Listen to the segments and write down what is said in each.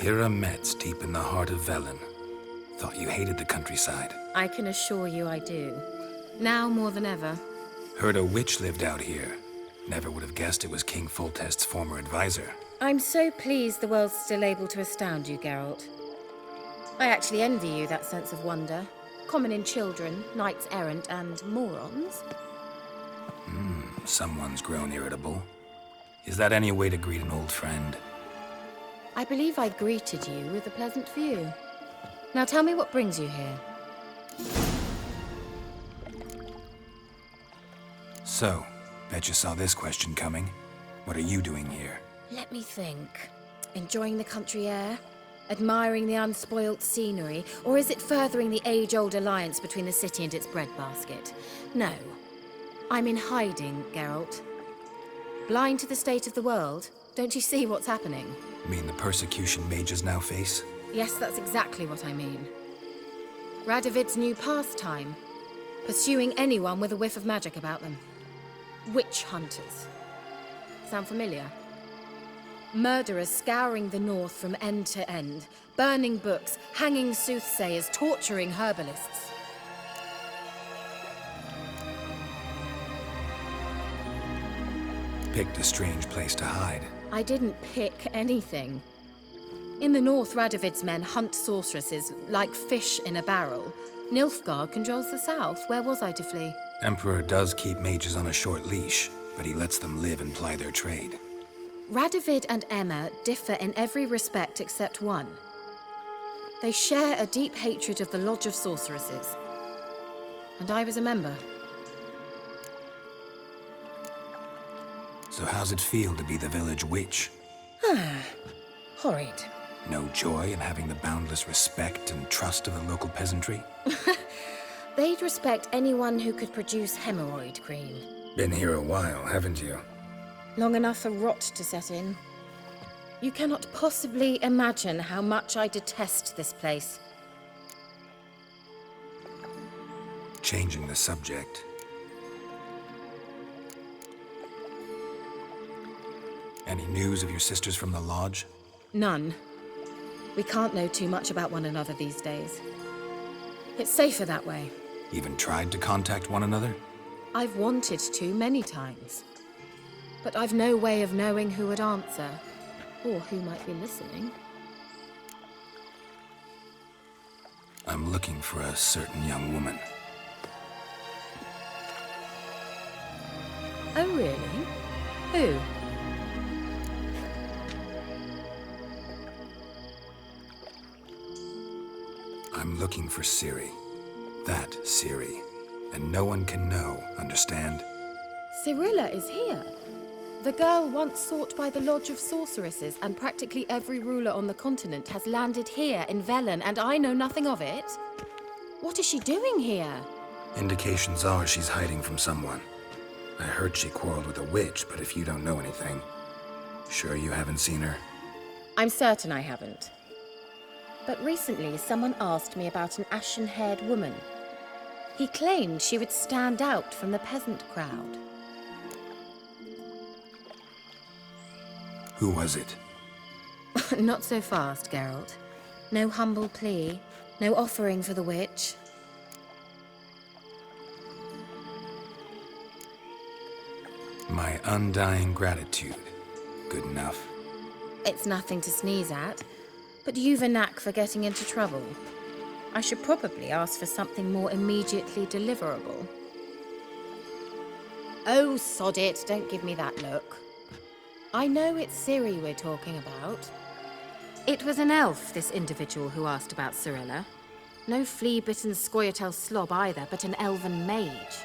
Kira Metz, deep in the heart of Velen. Thought you hated the countryside. I can assure you I do. Now more than ever. Heard a witch lived out here. Never would have guessed it was King Foltest's former advisor. I'm so pleased the world's still able to astound you, Geralt. I actually envy you that sense of wonder. Common in children, knights errant, and morons. Someone's grown irritable. Is that any way to greet an old friend? I believe I greeted you with a pleasant view. Now tell me what brings you here. So, bet you saw this question coming. What are you doing here? Let me think. Enjoying the country air? Admiring the unspoilt scenery? Or is it furthering the age-old alliance between the city and its breadbasket? No. I'm in hiding, Geralt. Blind to the state of the world? Don't you see what's happening? Mean the persecution mages now face? Yes, that's exactly what I mean. Radovid's new pastime. Pursuing anyone with a whiff of magic about them. Witch hunters. Sound familiar? Murderers scouring the north from end to end, burning books, hanging soothsayers, torturing herbalists. Picked a strange place to hide. I didn't pick anything. In the north, Radovid's men hunt sorceresses like fish in a barrel. Nilfgaard controls the south. Where was I to flee? Emperor does keep mages on a short leash, but he lets them live and ply their trade. Radovid and Emma differ in every respect except one. They share a deep hatred of the Lodge of Sorceresses. And I was a member. So how's it feel to be the village witch? Horrid. No joy in having the boundless respect and trust of the local peasantry? They'd respect anyone who could produce hemorrhoid cream. Been here a while, haven't you? Long enough for rot to set in. You cannot possibly imagine how much I detest this place. Changing the subject. Any news of your sisters from the lodge? None. We can't know too much about one another these days. It's safer that way. Even tried to contact one another? I've wanted to many times. But I've no way of knowing who would answer, or who might be listening. I'm looking for a certain young woman. Oh, really? Who? I'm looking for Ciri. That Ciri. And no one can know, understand? Cirilla is here. The girl once sought by the Lodge of Sorceresses, and practically every ruler on the continent has landed here in Velen, and I know nothing of it. What is she doing here? Indications are she's hiding from someone. I heard she quarreled with a witch, but if you don't know anything, sure you haven't seen her? I'm certain I haven't. But recently, someone asked me about an ashen-haired woman. He claimed she would stand out from the peasant crowd. Who was it? Not so fast, Geralt. No humble plea, no offering for the witch. My undying gratitude. Good enough. It's nothing to sneeze at, but you've a knack for getting into trouble. I should probably ask for something more immediately deliverable. Oh, sod it, don't give me that look. I know it's Ciri we're talking about. It was an elf, this individual who asked about Cirilla. No flea-bitten Scoia'tael slob either, but an elven mage.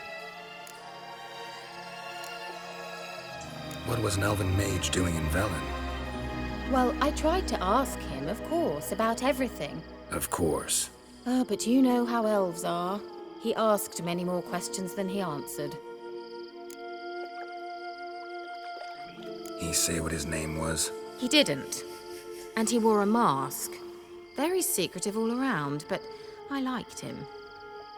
What was an elven mage doing in Velen? Well, I tried to ask him, of course, about everything. Of course. Oh, but you know how elves are. He asked many more questions than he answered. He say what his name was? He didn't. And he wore a mask. Very secretive all around, but I liked him.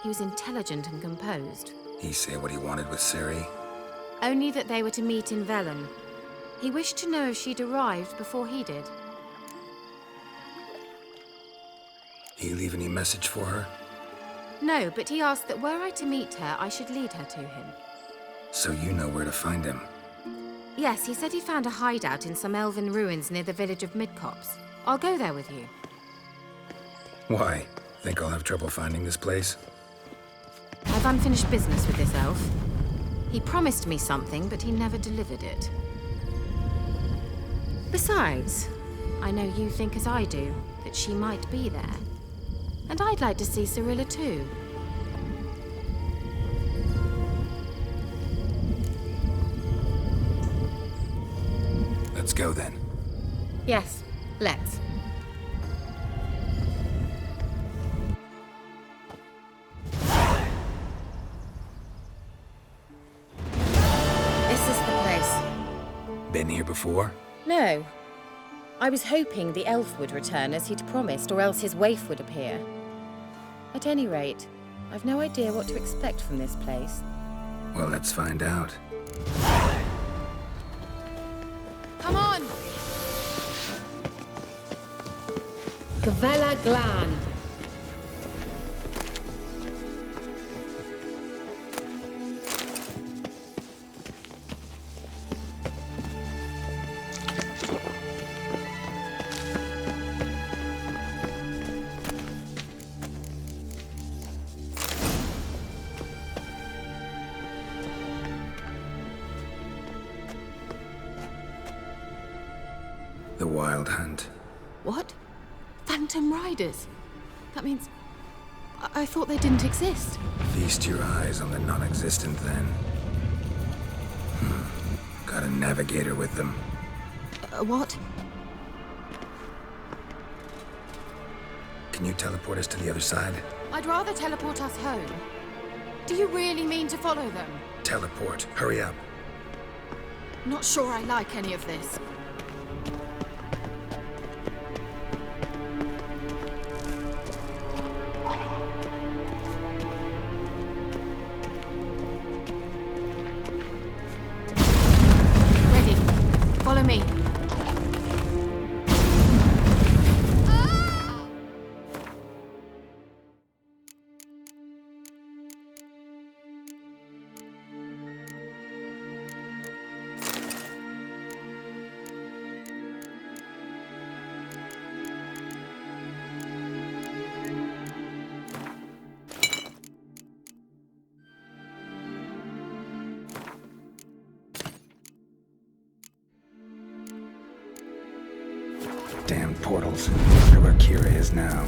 He was intelligent and composed. He say what he wanted with Ciri? Only that they were to meet in Velen. He wished to know if she'd arrived before he did. He leave any message for her? No, but he asked that were I to meet her, I should lead her to him. So you know where to find him. Yes, he said he found a hideout in some elven ruins near the village of Midcopse. I'll go there with you. Why? Think I'll have trouble finding this place? I've unfinished business with this elf. He promised me something, but he never delivered it. Besides, I know you think as I do, that she might be there. And I'd like to see Cirilla too. Let's go then. Yes, let's. This is the place. Been here before? No. I was hoping the elf would return as he'd promised, or else his waif would appear. At any rate, I've no idea what to expect from this place. Well, let's find out. Come on! Gavella Glan. The Wild Hunt. What? Phantom Riders? That means... I thought they didn't exist. Feast your eyes on the non-existent then. Got a navigator with them. What? Can you teleport us to the other side? I'd rather teleport us home. Do you really mean to follow them? Teleport. Hurry up. Not sure I like any of this. Ready. Follow me. Damn portals. Wonder where Kira is now.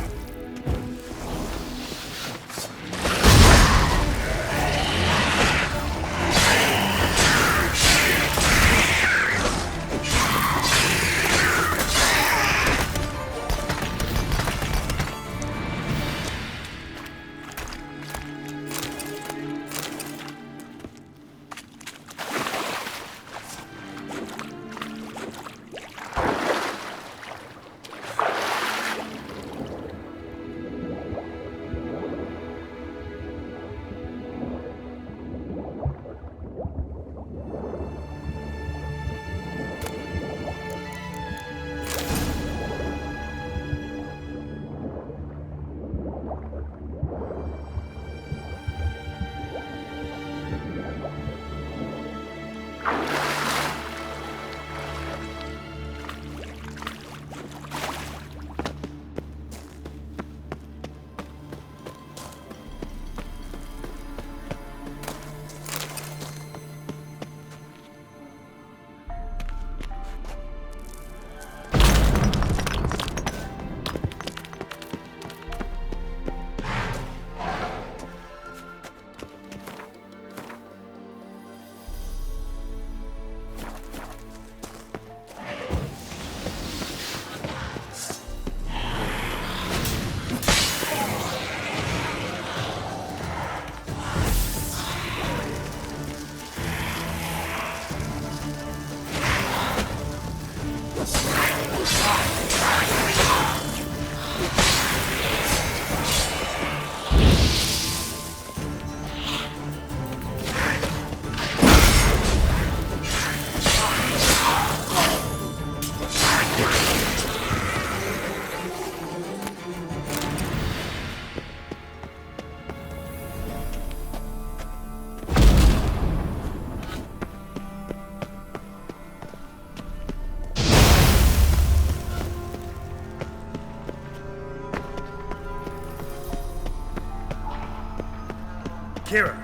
Kira!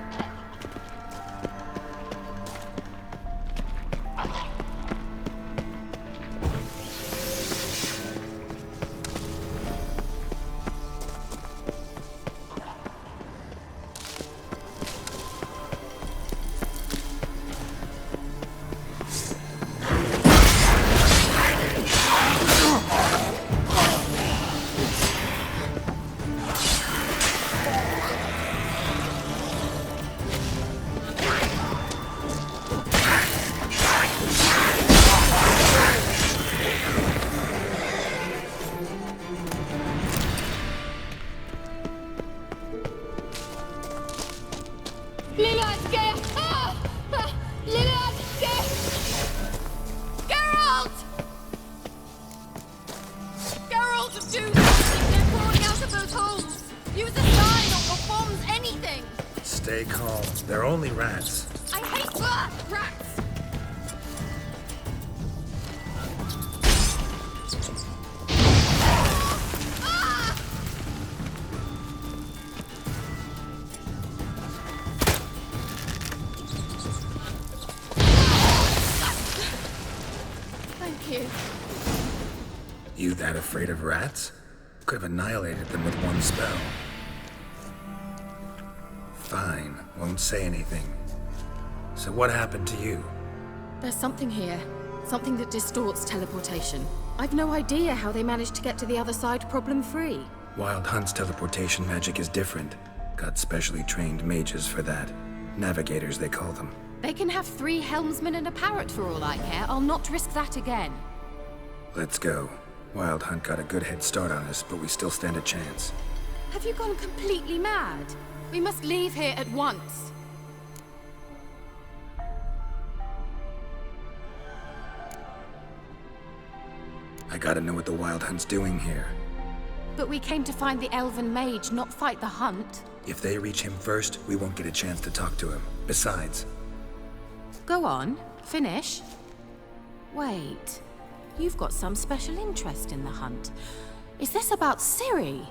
Stay calm. They're only rats. I hate rats! Thank you. You that afraid of rats? Could have annihilated them with one spell. Fine, won't say anything. So what happened to you? There's something here. Something that distorts teleportation. I've no idea how they managed to get to the other side problem-free. Wild Hunt's teleportation magic is different. Got specially trained mages for that. Navigators, they call them. They can have 3 helmsmen and a parrot for all I care. I'll not risk that again. Let's go. Wild Hunt got a good head start on us, but we still stand a chance. Have you gone completely mad? We must leave here at once. I gotta know what the Wild Hunt's doing here. But we came to find the Elven Mage, not fight the hunt. If they reach him first, we won't get a chance to talk to him. Besides... Go on, finish. Wait, you've got some special interest in the hunt. Is this about Ciri?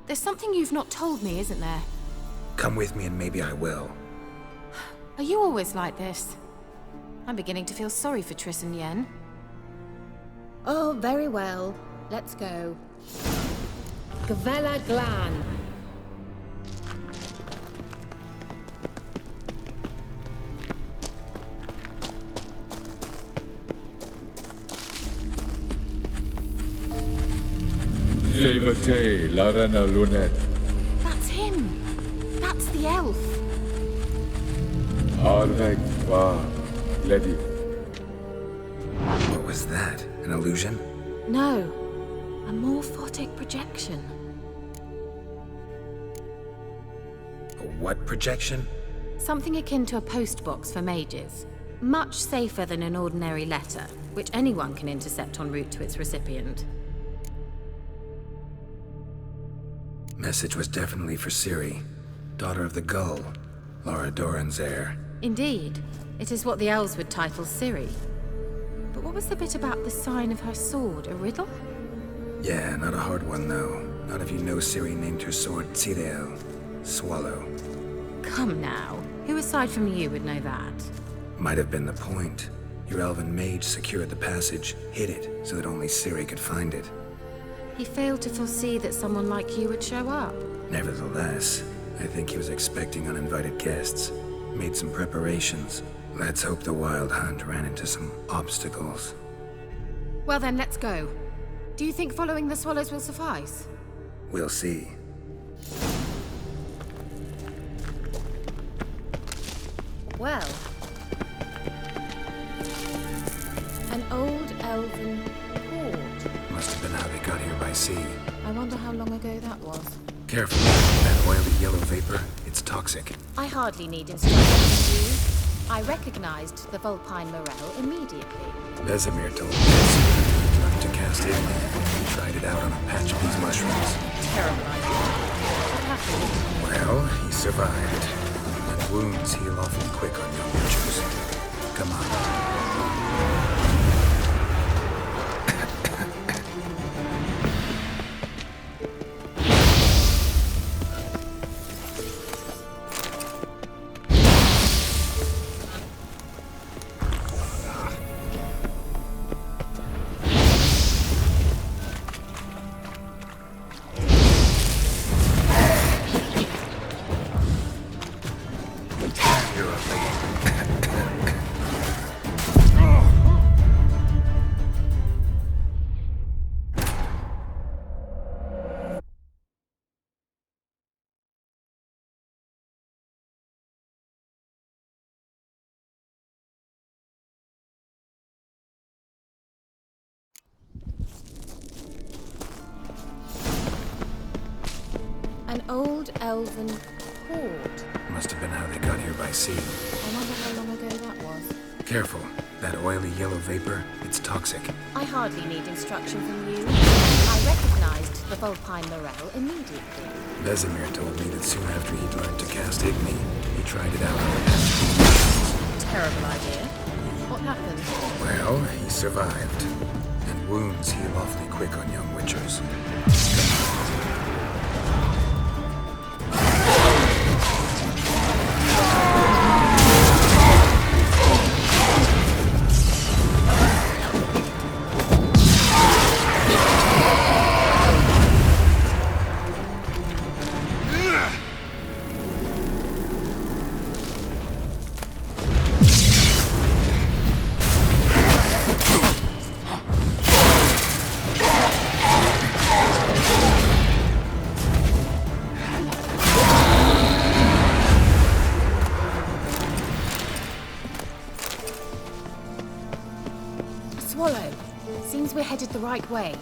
There's something you've not told me, isn't there? Come with me and maybe I will. Are you always like this? I'm beginning to feel sorry for Triss and Yen. Oh, very well. Let's go. Gavella Glan. Levate, Larena Lunet. That's him. That's the elf. Arvek va, Lady. What was that? An illusion? No, a morphotic projection. A what projection? Something akin to a postbox for mages. Much safer than an ordinary letter, which anyone can intercept en route to its recipient. Message was definitely for Ciri, daughter of the Gull, Lara Doran's heir. Indeed, it is what the elves would title Ciri. But what was the bit about the sign of her sword? A riddle? Yeah, not a hard one though. Not if you know Ciri named her sword Tzidel, Swallow. Come now, who aside from you would know that? Might have been the point. Your elven mage secured the passage, hid it, so that only Ciri could find it. He failed to foresee that someone like you would show up. Nevertheless, I think he was expecting uninvited guests. Made some preparations. Let's hope the Wild Hunt ran into some obstacles. Well then, let's go. Do you think following the swallows will suffice? We'll see. Well. An old elven port. Must have been how they got here by sea. I wonder how long ago that was. Careful, that oily yellow vapor, it's toxic. I hardly need instructions from you. I recognized the Vulpine Morel immediately. Vesemir told me he learned to cast Healing. He tried it out on a patch of these mushrooms. Terrible idea. What happened? Well, he survived. And wounds heal awfully quick on young witchers. Come on. old elven hoard. Must have been how they got here by sea. I wonder how long ago that was. Careful. That oily yellow vapor, it's toxic. I hardly need instruction from you. I recognized the Vulpine Morel immediately. Vesemir told me that soon after he'd learned to cast Igni, he tried it out on an Ashen. Terrible idea. What happened? Well, he survived. And wounds heal awfully quick on young witchers. Swallow. Seems we're headed the right way.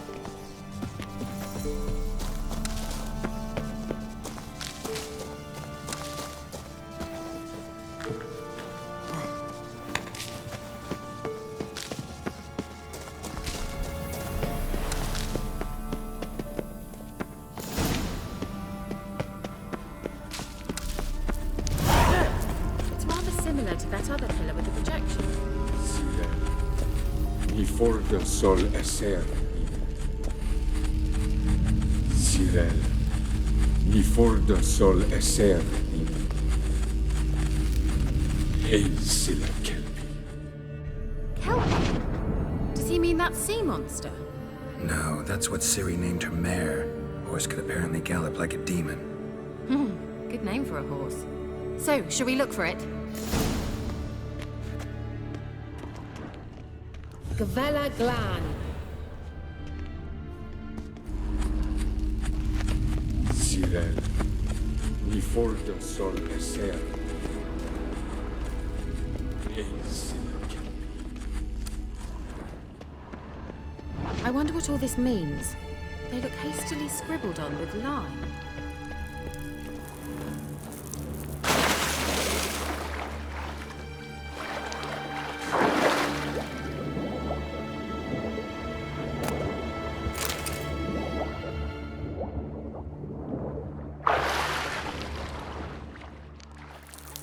It's rather similar to that other pillar with the projection. Ni for the sol eser. Cyril. Ni for the sol eser. Hail Silla Kelpie. Kelpie? Does he mean that sea monster? No, that's what Ciri named her mare. Horse could apparently gallop like a demon. Good name for a horse. So, shall we look for it? Gavella Glan. Cyril. Ni for the sol eser. Hail Silla Kelpie. I wonder what all this means. They look hastily scribbled on with lime.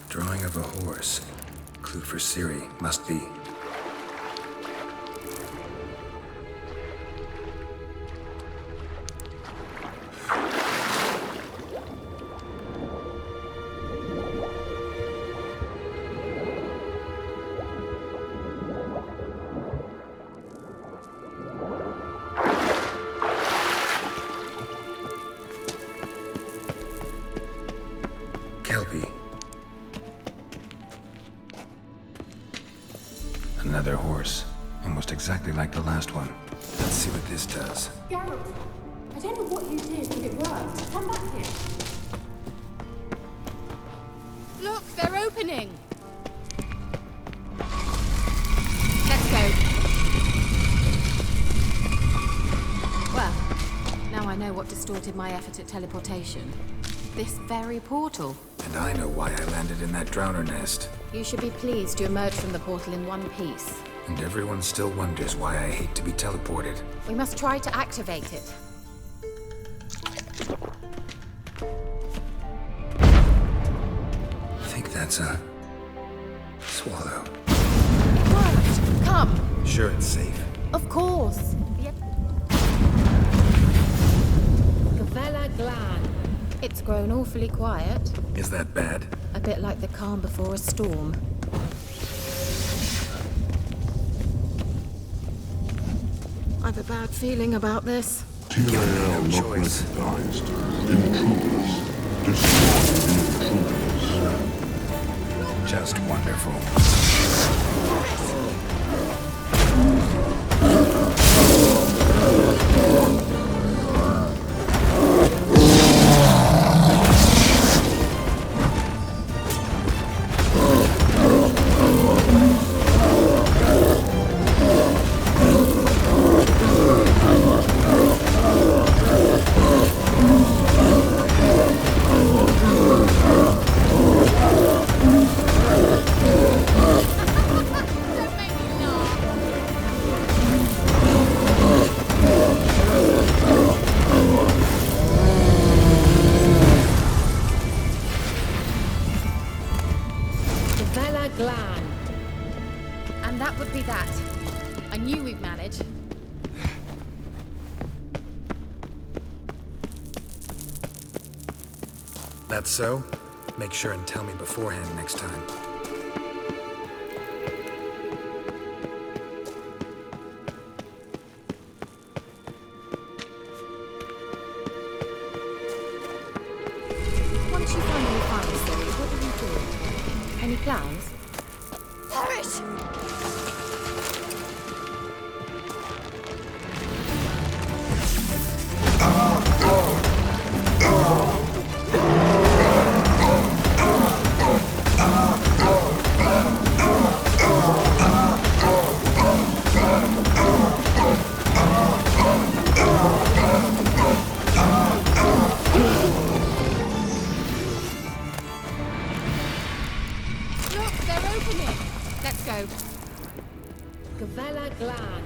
Drawing of a horse. Clue for Ciri, must be. Kelpie. Another horse. Almost exactly like the last one. Let's see what this does. Geralt, I don't know what you did, but it worked. Come back here. Look, they're opening! Let's go. Well, now I know what distorted my effort at teleportation. This very portal. And I know why I landed in that drowner nest. You should be pleased to emerge from the portal in one piece. And everyone still wonders why I hate to be teleported. We must try to activate it. I think that's a... swallow. What? Come! Sure it's safe. Of course! Gavella Glan. It's grown awfully quiet. Is that bad? A bit like the calm before a storm. I've a bad feeling about this. Tyrael No not choice. recognized. Intruders. Destroy the intruders. Just wonderful. I knew we'd manage. That's so? Make sure and tell me beforehand next time. Once you finally find the series, what will you do? Any plans? Perish! Look, they're opening! Let's go. Gavella Glan.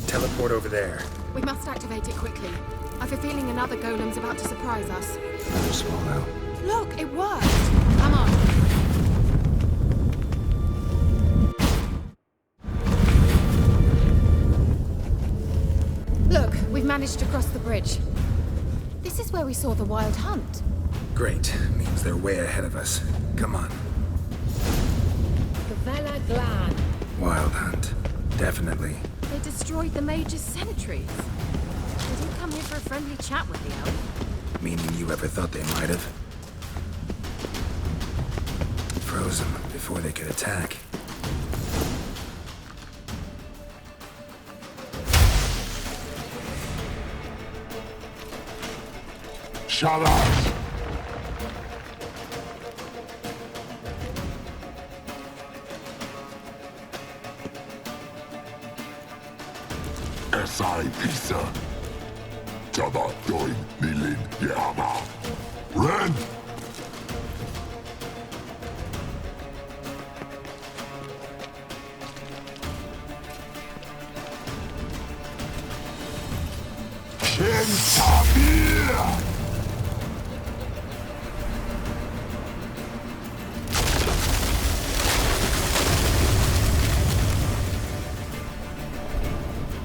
Teleport over there. We must activate it quickly. I've a feeling another golem's about to surprise us. Another swallow. Look, it worked! Come on. Look, we've managed to cross the bridge. This is where we saw the wild hunt. Great. Means they're way ahead of us. Come on. Gavella Glan. Wild hunt. Definitely. They destroyed the Mage's sentries. They didn't come here for a friendly chat with the elf. Meaning you ever thought they might have? Froze them before they could attack. Shut up! Esai Pisa. Jabba doin nilin yama. Ren! Kentabir!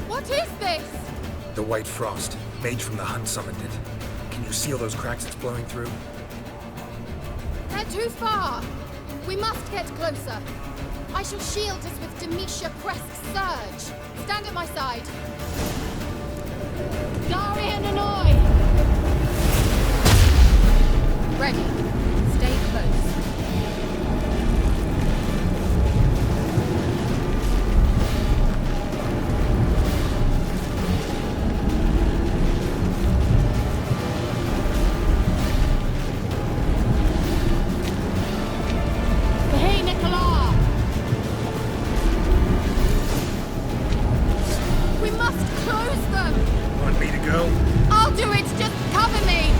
What is this? The White Frost. Mage from the hunt summoned it. Can you seal those cracks it's blowing through? They're too far. We must get closer. I shall shield us with Demetia Kresk's surge. Stand at my side. Darian Annoy! Ready. Stay close. Hey, Nicola! We must close them! Want me to go? I'll do it! Just cover me!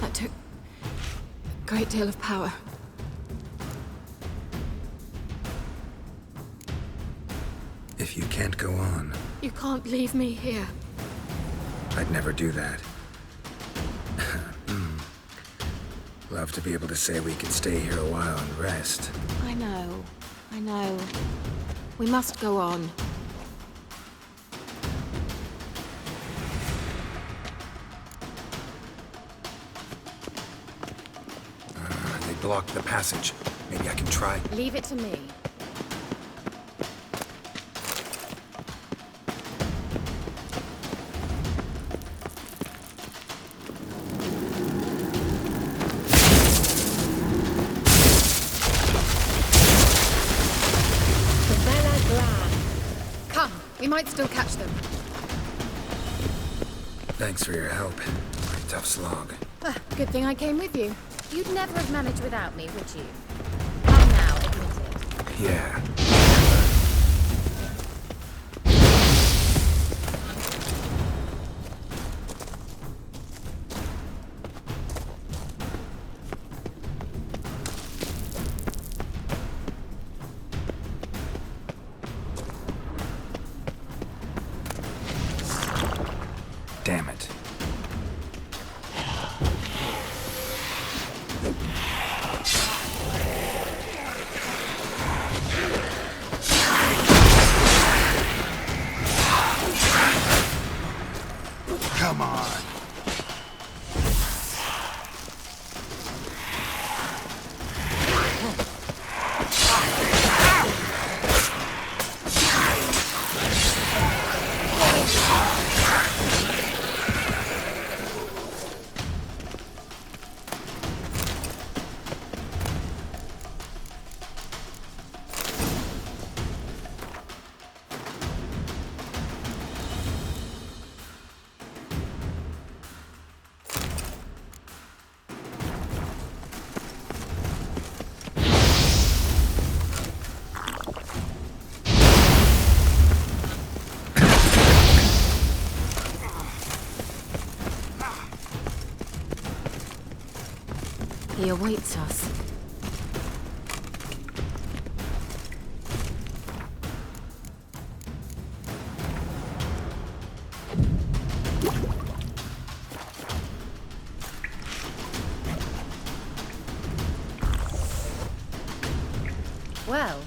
That took a great deal of power. If you can't go on, You can't leave me here. I'd never do that. Love to be able to say we could stay here a while and rest. I know. I know. We must go on. They blocked the passage. Maybe I can try. Leave it to me. Come, we might still catch them. Thanks for your help. Pretty tough slog. Good thing I came with you. You'd never have managed without me, would you? Come now, admit it. Yeah. Damn it. Come on. He awaits us. Well.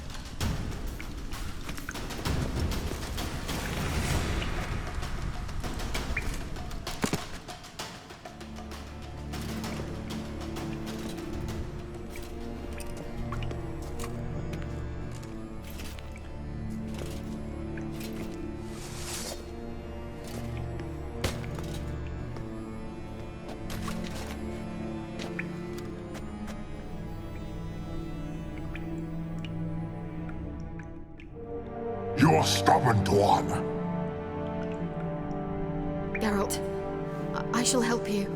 You're stubborn one. Geralt, I shall help you.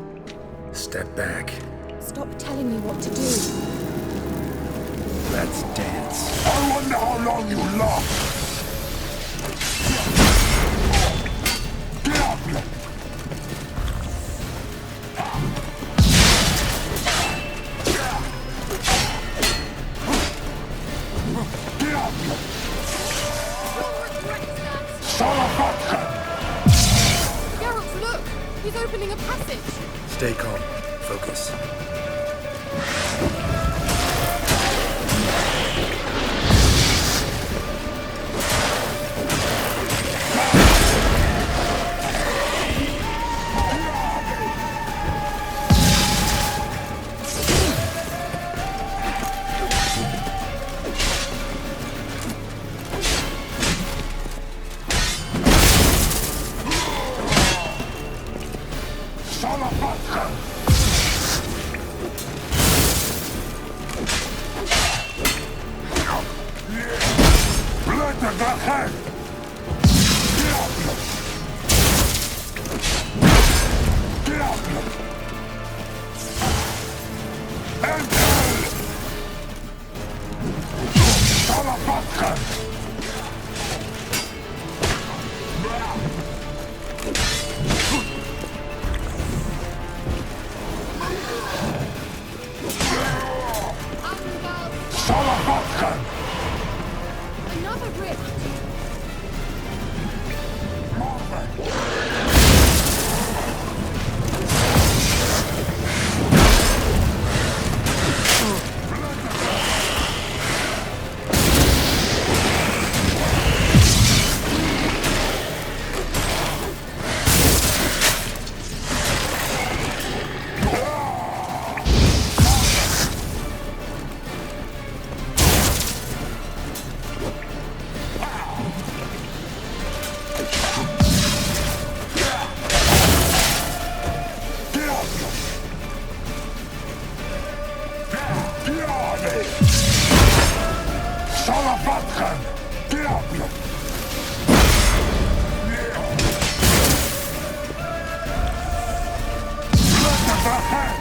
Step back. Stop telling me what to do. Let's dance. I wonder how long you last. Get up! Get up! Geralt, look! He's opening a passage! Stay calm. Focus. Salavatkan! Diable! Look at the head!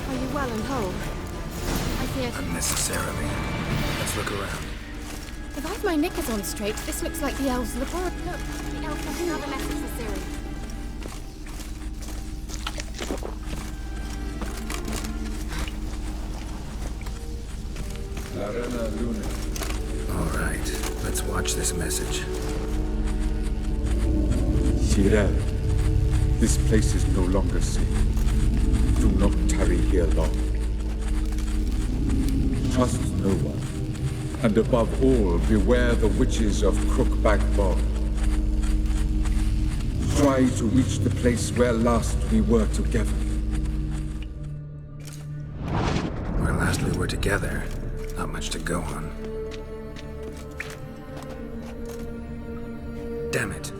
Are you well and whole? I fear... Unnecessarily. Let's look around. If I've my knickers on straight, this looks like the elves' laboratory. Look, the elf has another message for Ciri. Larena Luna. All right, let's watch this message. Cyril, this place is no longer safe. Do not tarry here long. Trust no one. And above all, beware the witches of Crookback Bog. Try to reach the place where last we were together. Where last we were together, not much to go on. Damn it.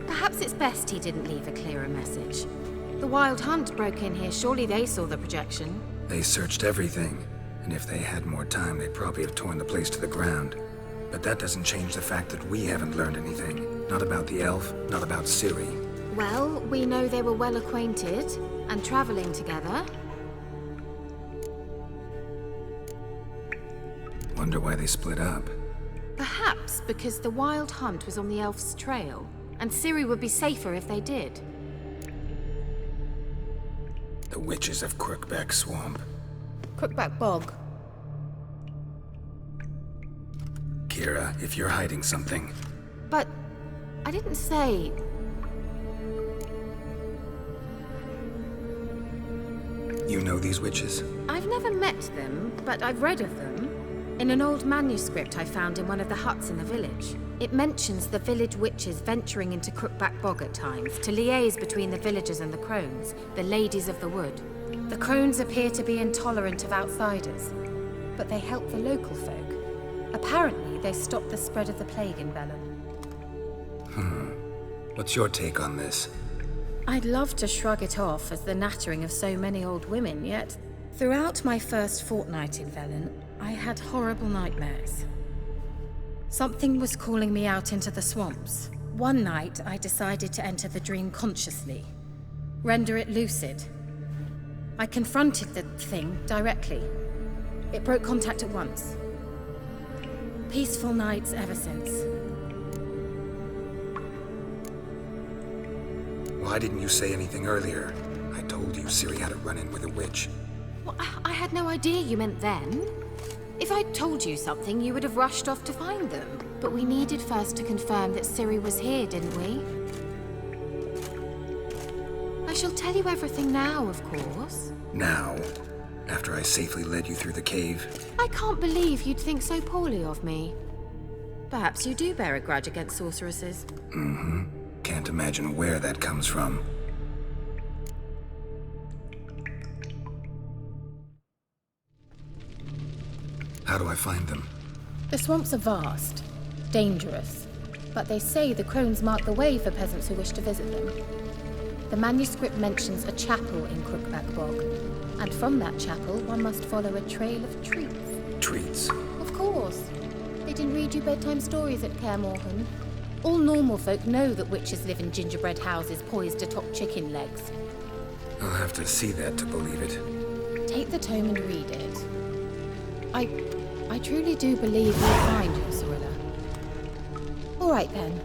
Perhaps it's best he didn't leave a clearer message. The Wild Hunt broke in here. Surely they saw the projection. They searched everything, and if they had more time, they'd probably have torn the place to the ground. But that doesn't change the fact that we haven't learned anything. Not about the elf, not about Ciri. Well, we know they were well acquainted and traveling together. Wonder why they split up. Perhaps because the Wild Hunt was on the elf's trail, and Ciri would be safer if they did. The witches of Crookback Swamp. Crookback Bog. Kira, if you're hiding something, But I didn't say... you know these witches? I've never met them, but I've read of them. In an old manuscript I found in one of the huts in the village. It mentions the village witches venturing into Crookback Bog at times to liaise between the villagers and the crones, the ladies of the wood. The crones appear to be intolerant of outsiders, but they help the local folk. Apparently, they stopped the spread of the plague in Bellum. What's your take on this? I'd love to shrug it off as the nattering of so many old women, yet throughout my first fortnight in Velen, I had horrible nightmares. Something was calling me out into the swamps. One night, I decided to enter the dream consciously, render it lucid. I confronted the thing directly. It broke contact at once. Peaceful nights ever since. Why didn't you say anything earlier? I told you Ciri had a run-in with a witch. Well, I had no idea you meant then. If I'd told you something, you would have rushed off to find them. But we needed first to confirm that Ciri was here, didn't we? I shall tell you everything now, of course. Now, after I safely led you through the cave, I can't believe you'd think so poorly of me. Perhaps you do bear a grudge against sorceresses. can't imagine where that comes from. How do I find them? The swamps are vast, dangerous, but they say the crones mark the way for peasants who wish to visit them. The manuscript mentions a chapel in Crookback Bog, and from that chapel one must follow a trail of treats. Treats. Of course. They didn't read you bedtime stories at Kaer Morhen. All normal folk know that witches live in gingerbread houses poised atop chicken legs. I'll have to see that to believe it. Take the tome and read it. I truly do believe you'll find your Sorilla. All right then.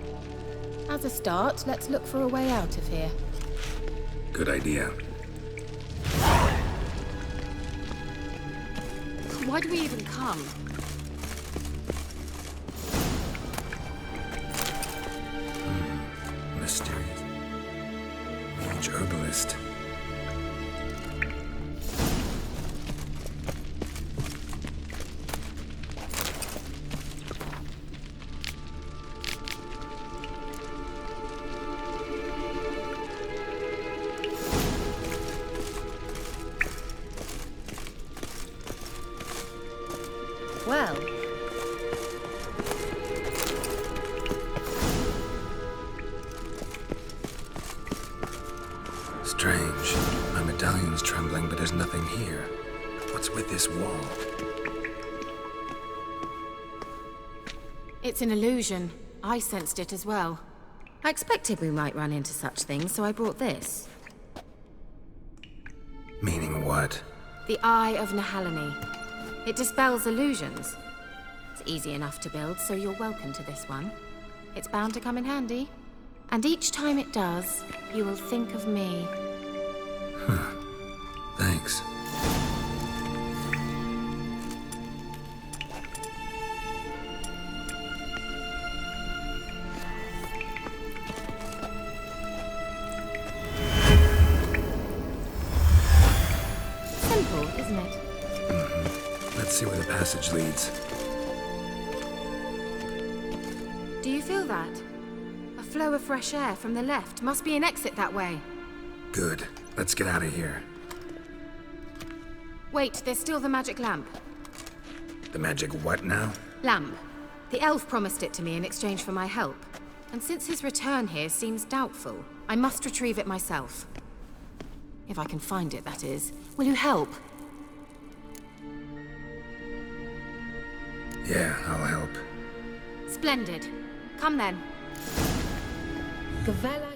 As a start, let's look for a way out of here. Good idea. Why do we even come? Mysterious. Mage herbalist. Strange. My medallion's trembling, but there's nothing here. What's with this wall? It's an illusion. I sensed it as well. I expected we might run into such things, so I brought this. Meaning what? The Eye of Nehaleni. It dispels illusions. It's easy enough to build, so you're welcome to this one. It's bound to come in handy. And each time it does, you will think of me. Thanks. Simple, isn't it? Let's see where the passage leads. Do you feel that? A flow of fresh air from the left. Must be an exit that way. Good. Let's get out of here. Wait, there's still the magic lamp. The magic what now? Lamp. The elf promised it to me in exchange for my help. And since his return here seems doubtful, I must retrieve it myself. If I can find it, that is. Will you help? Yeah, I'll help. Splendid. Come then. Gavella